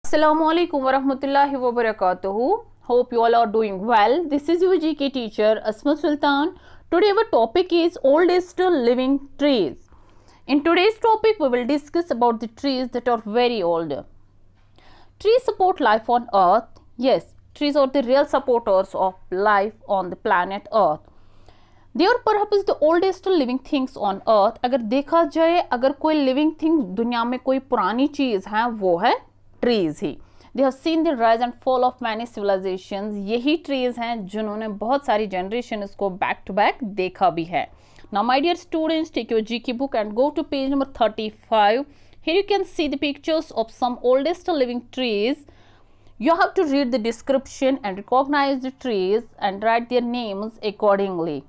Assalamualaikum warahmatullahi wabarakatuh. Hope you all are doing well. This is your GK teacher Asmat Sultan. Today our topic is oldest living trees. In today's topic we will discuss about the trees that are very old. Trees support life on earth. Yes, trees are the real supporters of life on the planet earth. They are perhaps the oldest living things on earth. अगर देखा जाए, अगर कोई living thing दुनिया में कोई पुरानी चीज़ है वो है ट्रीज ही. They have seen the rise and fall of many civilisations. यही ट्रीज हैं जिन्होंने बहुत सारी जनरेशन इसको बैक टू बैक देखा भी है. Now my dear students, take your GK book and go to page number 35. Here you can see the pictures of some oldest living trees. You have to read the description and recognize the trees and write their names accordingly.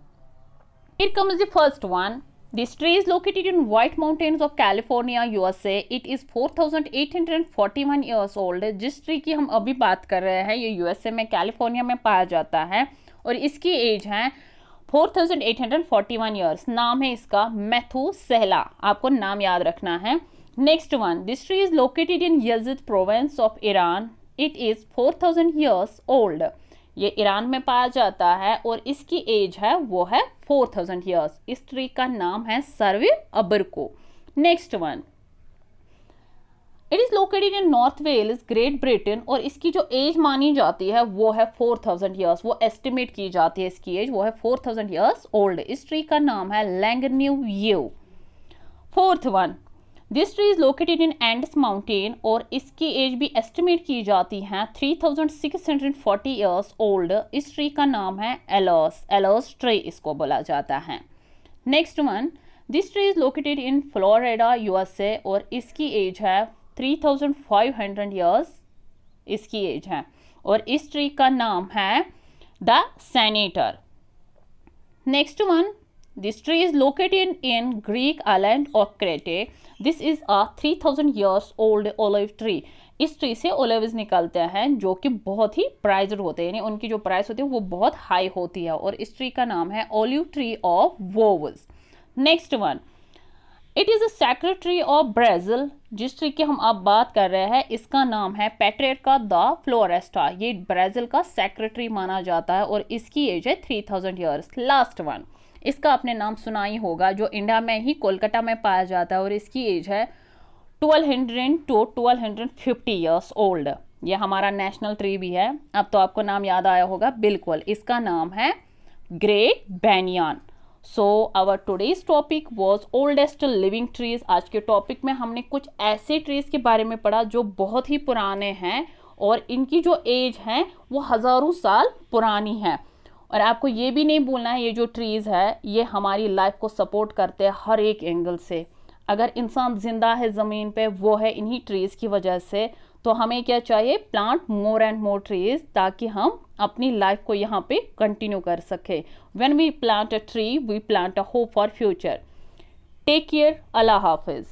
Here comes the first one. This tree is located in White Mountains of California, USA. It is 4,841 years old. जिस tree की हम अभी बात कर रहे हैं ये USA में कैलिफोर्निया में पाया जाता है और इसकी एज है 4,841 ईयर्स. नाम है इसका मेथुसेला. आपको नाम याद रखना है. Next one. This tree is located in Yazd province of Iran. It is 4,000 years old. ये ईरान में पाया जाता है और इसकी एज है वो है 4,000 ईयर्स. इस ट्री का नाम है Sarve Abarkuh. Next one. It is located in North Wales, Great Britain और इसकी जो एज मानी जाती है वो है 4,000 ईयर्स. वो एस्टिमेट की जाती है इसकी एज वो है 4,000 ईयर्स ओल्ड. इस ट्री का नाम है Llangernyw yew. Fourth one. This tree is located in Andes mountain और इसकी एज भी एस्टिमेट की जाती है 3,640 ईयर्स ओल्ड. इस ट्री का नाम है एलोस. एलोस ट्री इसको बोला जाता है. Next one. This tree is located in Florida, USA और इसकी एज है 3,500 ईयर्स इसकी एज है और इस ट्री का नाम है the senator. Next one. This tree is located in Greek island of Crete. This is a 3,000 years old olive tree. इस ट्री से ओलिव्स निकलते हैं जो कि बहुत ही प्राइज्ड होते हैं, यानी उनकी जो प्राइस होती है वो बहुत हाई होती है और इस ट्री का नाम है olive tree of Vouves. Next one. It is a sacred tree of Brazil. जिस ट्री की हम अब बात कर रहे हैं इसका नाम है पेट्रेका द फ्लोरेस्टा. ये ब्राज़ील का सैक्रेड ट्री माना जाता है और इसकी एज है 3,000 ईयर्स. Last one. इसका आपने नाम सुना ही होगा, जो इंडिया में ही कोलकाता में पाया जाता है और इसकी एज है 1200 to 1250 ईयर्स ओल्ड. ये हमारा नेशनल ट्री भी है. अब तो आपको नाम याद आया होगा. बिल्कुल, इसका नाम है great banyan. So our today's topic was oldest living trees. आज के टॉपिक में हमने कुछ ऐसे ट्रीज के बारे में पढ़ा जो बहुत ही पुराने हैं और इनकी जो एज है वो हज़ारों साल पुरानी है. और आपको ये भी नहीं भूलना है ये जो ट्रीज़ है ये हमारी लाइफ को सपोर्ट करते हैं हर एक एंगल से. अगर इंसान जिंदा है ज़मीन पे वो है इन्हीं ट्रीज़ की वजह से. तो हमें क्या चाहिए? Plant more and more trees ताकि हम अपनी लाइफ को यहाँ पे कंटिन्यू कर सके. When we plant a tree we plant a hope for future. Take care. अल्लाह हाफिज़.